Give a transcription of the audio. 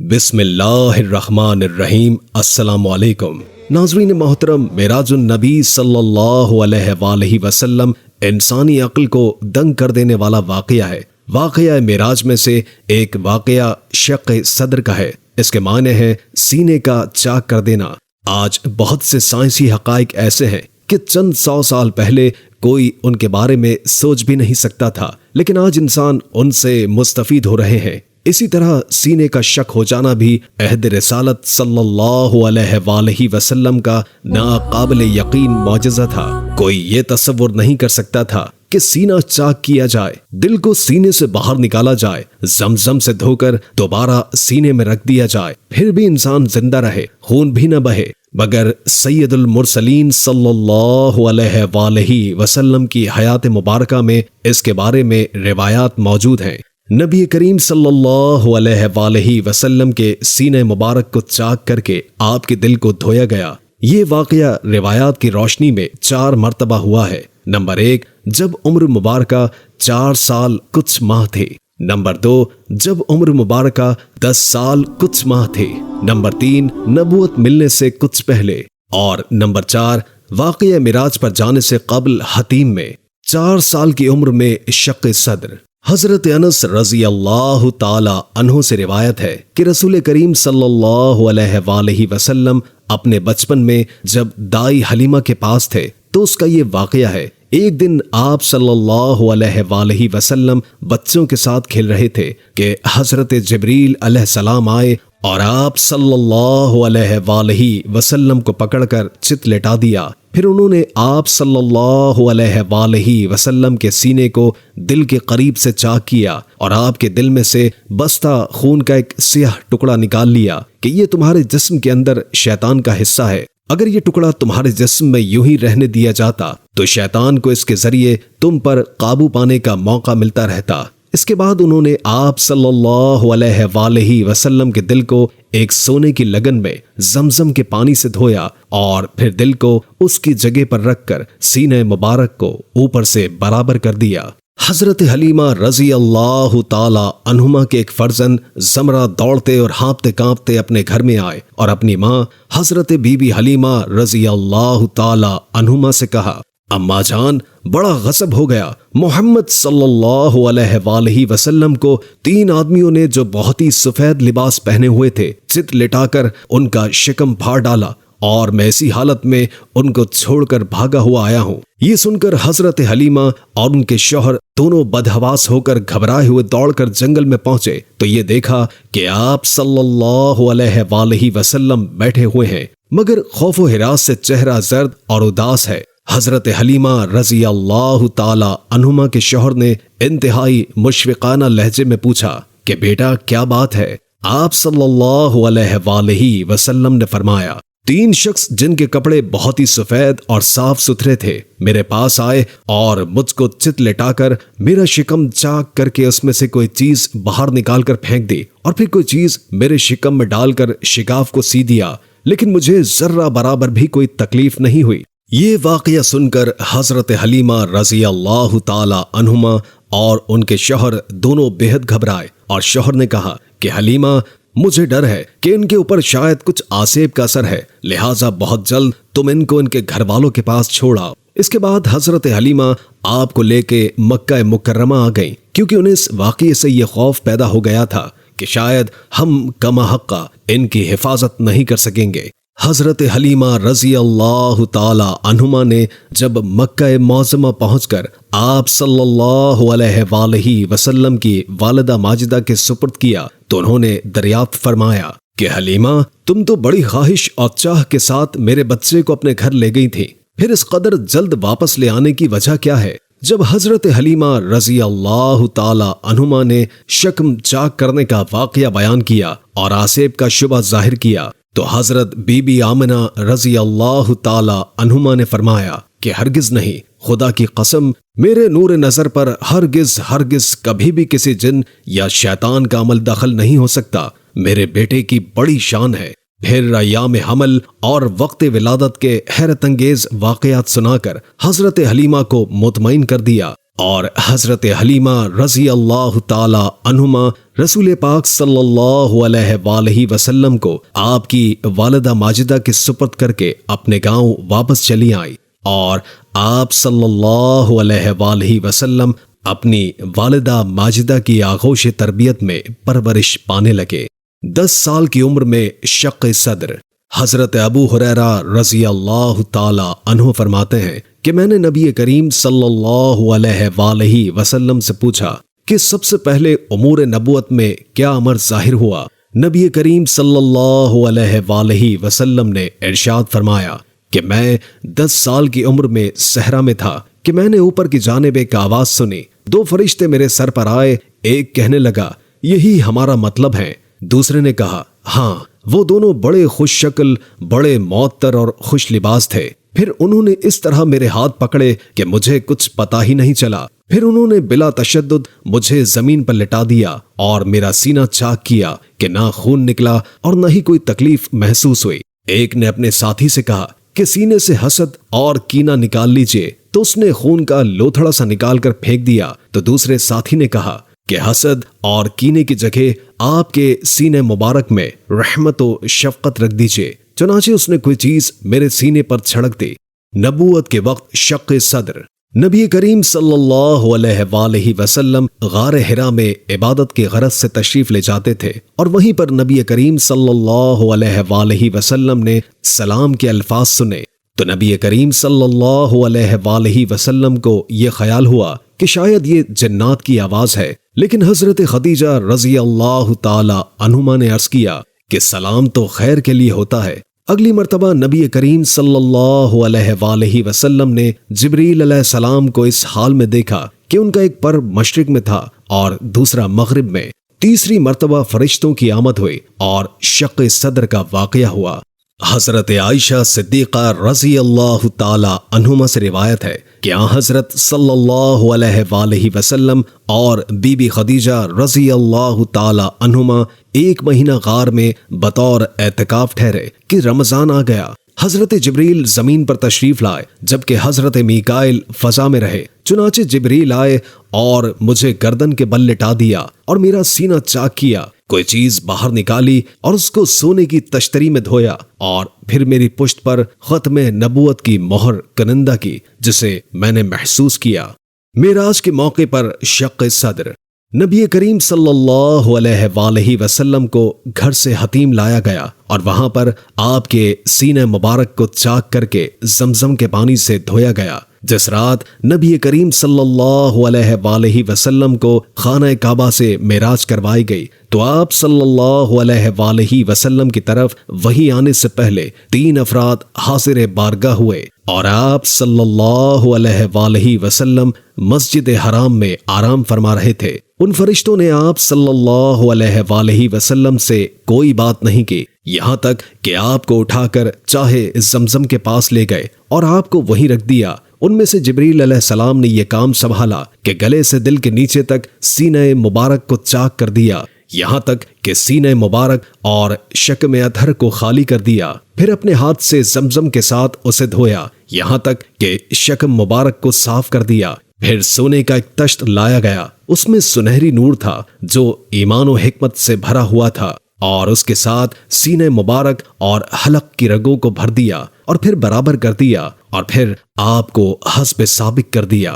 بسم اللہ الرحمن الرحیم۔ السلام علیکم ناظرین محترم، معراج النبی صلی اللہ علیہ وآلہ وسلم انسانی عقل کو دنگ کر دینے والا واقعہ ہے۔ واقعہ معراج میں سے ایک واقعہ شق صدر کا ہے۔ اس کے معنی ہے سینے کا چاک کر دینا۔ آج بہت سے سائنسی حقائق ایسے ہیں کہ چند 100 سال پہلے کوئی ان کے بارے میں سوچ بھی نہیں سکتا تھا، لیکن آج انسان ان سے مستفید ہو رہے ہیں۔ اسی طرح سینے کا شک ہو جانا بھی عہد رسالت صلی اللہ علیہ وآلہ وسلم کا ناقابل یقین معجزہ تھا۔ کوئی یہ تصور نہیں کر سکتا تھا کہ سینہ چاک کیا جائے، دل کو سینے سے باہر نکالا جائے، زمزم سے دھو کر دوبارہ سینے میں رکھ دیا جائے، پھر بھی انسان زندہ رہے، خون بھی نہ بہے، مگر سید المرسلین صلی اللہ علیہ وآلہ وسلم کی حیات مبارکہ میں اس کے بارے میں روایات موجود ہیں۔ نبی کریم صلی اللہ علیہ وآلہ وسلم کے سینے مبارک کو چاک کر کے آپ کے دل کو دھویا گیا۔ یہ واقعہ روایات کی روشنی میں 4 مرتبہ ہوا ہے۔ نمبر 1، جب عمر مبارکہ 4 سال کچھ ماہ تھے۔ نمبر 2، جب عمر مبارکہ 10 سال کچھ ماہ تھے۔ نمبر 3، نبوت ملنے سے کچھ پہلے۔ اور نمبر 4، واقعہ معراج پر جانے سے قبل حتیم میں 4 سال کی عمر میں شق صدر۔ حضرت انس رضی اللہ تعالی عنہ سے روایت ہے کہ رسول کریم صلی اللہ علیہ وآلہ وسلم اپنے بچپن میں جب دائی حلیمہ کے پاس تھے تو اس کا یہ واقعہ ہے۔ ایک دن آپ صلی اللہ علیہ وآلہ وسلم بچوں کے ساتھ کھیل رہے تھے کہ حضرت جبریل علیہ السلام آئے اور آپ صلی اللہ علیہ وآلہ وسلم کو پکڑ کر چت لٹا دیا۔ پھر انہوں نے آپ صلی اللہ علیہ وآلہ وسلم کے سینے کو دل کے قریب سے چاک کیا اور آپ کے دل میں سے بستہ خون کا ایک سیاہ ٹکڑا نکال لیا کہ یہ تمہارے جسم کے اندر شیطان کا حصہ ہے۔ اگر یہ ٹکڑا تمہارے جسم میں یوں ہی رہنے دیا جاتا تو شیطان کو اس کے ذریعے تم پر قابو پانے کا موقع ملتا رہتا۔ اس کے بعد انہوں نے آپ صلی اللہ علیہ وآلہ وسلم کے دل کو ایک سونے کی لگن میں زمزم کے پانی سے دھویا اور پھر دل کو اس کی جگہ پر رکھ کر سینہ مبارک کو اوپر سے برابر کر دیا۔ حضرت حلیمہ رضی اللہ تعالی عنہما کے ایک فرزند زمرہ دوڑتے اور ہانپتے کانپتے اپنے گھر میں آئے اور اپنی ماں حضرت بی بی حلیمہ رضی اللہ تعالی عنہما سے کہا، اماں جان، بڑا غصب ہو گیا۔ محمد صلی اللہ علیہ وآلہ وسلم کو 3 آدمیوں نے جو بہت ہی سفید لباس پہنے ہوئے تھے چت لٹا کر ان کا شکم پھاڑ ڈالا اور میں اسی حالت میں ان کو چھوڑ کر بھاگا ہوا آیا ہوں۔ یہ سن کر حضرت حلیمہ اور ان کے شوہر دونوں بدحواس ہو کر گھبرائے ہوئے دوڑ کر جنگل میں پہنچے تو یہ دیکھا کہ آپ صلی اللہ علیہ وآلہ وسلم بیٹھے ہوئے ہیں، مگر خوف و ہراس سے چہرہ زرد اور اداس ہے۔ حضرت حلیمہ رضی اللہ تعالی عنہما کے شوہر نے انتہائی مشفقانہ لہجے میں پوچھا کہ بیٹا کیا بات ہے؟ آپ صلی اللہ علیہ وآلہ وسلم نے فرمایا، 3 شخص جن کے کپڑے بہت ہی سفید اور صاف ستھرے تھے میرے پاس آئے اور مجھ کو چت لٹا کر میرا شکم چاک کر کے اس میں سے کوئی چیز باہر نکال کر پھینک دی اور پھر کوئی چیز میرے شکم میں ڈال کر شکاف کو سی دیا، لیکن مجھے ذرہ برابر بھی کوئی تکلیف نہیں ہوئی۔ یہ واقعہ سن کر حضرت حلیمہ رضی اللہ تعالی عنہما اور ان کے شوہر دونوں بے حد گھبرائے اور شوہر نے کہا کہ حلیمہ، مجھے ڈر ہے کہ ان کے اوپر شاید کچھ آسیب کا اثر ہے، لہٰذا بہت جلد تم ان کو ان کے گھر والوں کے پاس چھوڑاؤ۔ اس کے بعد حضرت حلیمہ آپ کو لے کے مکہ مکرمہ آ گئیں، کیونکہ انہیں اس واقعے سے یہ خوف پیدا ہو گیا تھا کہ شاید ہم کما حقہ ان کی حفاظت نہیں کر سکیں گے۔ حضرت حلیمہ رضی اللہ تعالی عنہما نے جب مکہ معظمہ پہنچ کر آپ صلی اللہ علیہ وآلہ وسلم کی والدہ ماجدہ کے سپرد کیا تو انہوں نے دریافت فرمایا کہ حلیمہ، تم تو بڑی خواہش اور چاہ کے ساتھ میرے بچے کو اپنے گھر لے گئی تھی، پھر اس قدر جلد واپس لے آنے کی وجہ کیا ہے؟ جب حضرت حلیمہ رضی اللہ تعالی عنہما نے شکم چاک کرنے کا واقعہ بیان کیا اور آسیب کا شبہ ظاہر کیا تو حضرت بی بی آمنہ رضی اللہ تعالی عنہما نے فرمایا کہ ہرگز نہیں، خدا کی قسم، میرے نور نظر پر ہرگز کبھی بھی کسی جن یا شیطان کا عمل دخل نہیں ہو سکتا۔ میرے بیٹے کی بڑی شان ہے۔ پھر ایام حمل اور وقت ولادت کے حیرت انگیز واقعات سنا کر حضرت حلیمہ کو مطمئن کر دیا۔ اور حضرت حلیمہ رضی اللہ تعالی عنہما رسول پاک صلی اللہ علیہ وآلہ وسلم کو آپ کی والدہ ماجدہ کے سپرد کر کے اپنے گاؤں واپس چلی آئی، اور آپ صلی اللہ علیہ وآلہ وسلم اپنی والدہ ماجدہ کی آغوش تربیت میں پرورش پانے لگے۔ 10 سال کی عمر میں شق صدر۔ حضرت ابو ہریرہ رضی اللہ تعالی عنہ فرماتے ہیں کہ میں نے نبی کریم صلی اللہ علیہ وآلہ وسلم سے پوچھا کہ سب سے پہلے امور نبوت میں کیا امر ظاہر ہوا؟ نبی کریم صلی اللہ علیہ وآلہ وسلم نے ارشاد فرمایا کہ میں 10 سال کی عمر میں صحرا میں تھا کہ میں نے اوپر کی جانب ایک آواز سنی، 2 فرشتے میرے سر پر آئے، ایک کہنے لگا یہی ہمارا مطلب ہے، دوسرے نے کہا ہاں، وہ دونوں بڑے خوش شکل، بڑے معطر اور خوش لباس تھے۔ پھر انہوں نے اس طرح میرے ہاتھ پکڑے کہ مجھے کچھ پتا ہی نہیں چلا، پھر انہوں نے بلا تشدد مجھے زمین پر لٹا دیا اور میرا سینہ چاک کیا کہ نہ خون نکلا اور نہ ہی کوئی تکلیف محسوس ہوئی۔ ایک نے اپنے ساتھی سے کہا کہ سینے سے حسد اور کینہ نکال لیجئے، تو اس نے خون کا لوتھڑا سا نکال کر پھینک دیا، تو دوسرے ساتھی نے کہا کہ حسد اور کینے کی جگہ آپ کے سینے مبارک میں رحمت و شفقت رکھ دیجئے، چنانچہ اس نے کوئی چیز میرے سینے پر چھڑک دی۔ نبوت کے وقت شق صدر۔ نبی کریم صلی اللہ علیہ وآلہ وسلم غار حرا میں عبادت کی غرض سے تشریف لے جاتے تھے، اور وہیں پر نبی کریم صلی اللہ علیہ وآلہ وسلم نے سلام کے الفاظ سنے، تو نبی کریم صلی اللہ علیہ وآلہ وسلم کو یہ خیال ہوا کہ شاید یہ جنات کی آواز ہے، لیکن حضرت خدیجہ رضی اللہ تعالی عنہما نے عرض کیا کہ سلام تو خیر کے لیے ہوتا ہے۔ اگلی مرتبہ نبی کریم صلی اللہ علیہ وآلہ وسلم نے جبریل علیہ السلام کو اس حال میں دیکھا کہ ان کا ایک پر مشرق میں تھا اور دوسرا مغرب میں۔ تیسری مرتبہ فرشتوں کی آمد ہوئی اور شق صدر کا واقعہ ہوا۔ حضرت عائشہ صدیقہ رضی اللہ تعالی عنہما سے روایت ہے کہ حضرت صلی اللہ علیہ وآلہ وسلم اور بی بی خدیجہ رضی اللہ تعالی عنہما 1 مہینہ غار میں بطور اعتکاف ٹھہرے کہ رمضان آ گیا۔ حضرت جبریل زمین پر تشریف لائے جبکہ حضرت میکائیل فضا میں رہے، چنانچہ جبریل آئے اور مجھے گردن کے بل لٹا دیا اور میرا سینہ چاک کیا، کوئی چیز باہر نکالی اور اس کو سونے کی تشتری میں دھویا، اور پھر میری پشت پر ختم نبوت کی مہر کنندہ کی جسے میں نے محسوس کیا۔ معراج کے موقع پر شق صدر۔ نبی کریم صلی اللہ علیہ وآلہ وسلم کو گھر سے حتیم لایا گیا اور وہاں پر آپ کے سینہ مبارک کو چاک کر کے زمزم کے پانی سے دھویا گیا۔ جس رات نبی کریم صلی اللہ علیہ وآلہ وسلم کو خانہ کعبہ سے معراج کروائی گئی تو آپ صلی اللہ علیہ وآلہ وسلم کی طرف وحی آنے سے پہلے 3 افراد حاضر بارگاہ ہوئے اور آپ صلی اللہ علیہ وآلہ وسلم مسجد حرام میں آرام فرما رہے تھے۔ ان فرشتوں نے آپ صلی اللہ علیہ وآلہ وسلم سے کوئی بات نہیں کی، یہاں تک کہ آپ کو اٹھا کر چاہے زمزم کے پاس لے گئے اور آپ کو وہیں رکھ دیا۔ ان میں سے جبریل علیہ السلام نے یہ کام سنبھالا کہ گلے سے دل کے نیچے تک سینہ مبارک کو چاک کر دیا، یہاں تک کہ سینہ مبارک اور شکم اطہر کو خالی کر دیا، پھر اپنے ہاتھ سے زمزم کے ساتھ اسے دھویا، یہاں تک کہ شکم مبارک کو صاف کر دیا۔ پھر سونے کا ایک تشت لایا گیا، اس میں سنہری نور تھا جو ایمان و حکمت سے بھرا ہوا تھا، اور اس کے ساتھ سینہ مبارک اور حلق کی رگوں کو بھر دیا اور پھر برابر کر دیا اور پھر آپ کو حسب سابق کر دیا۔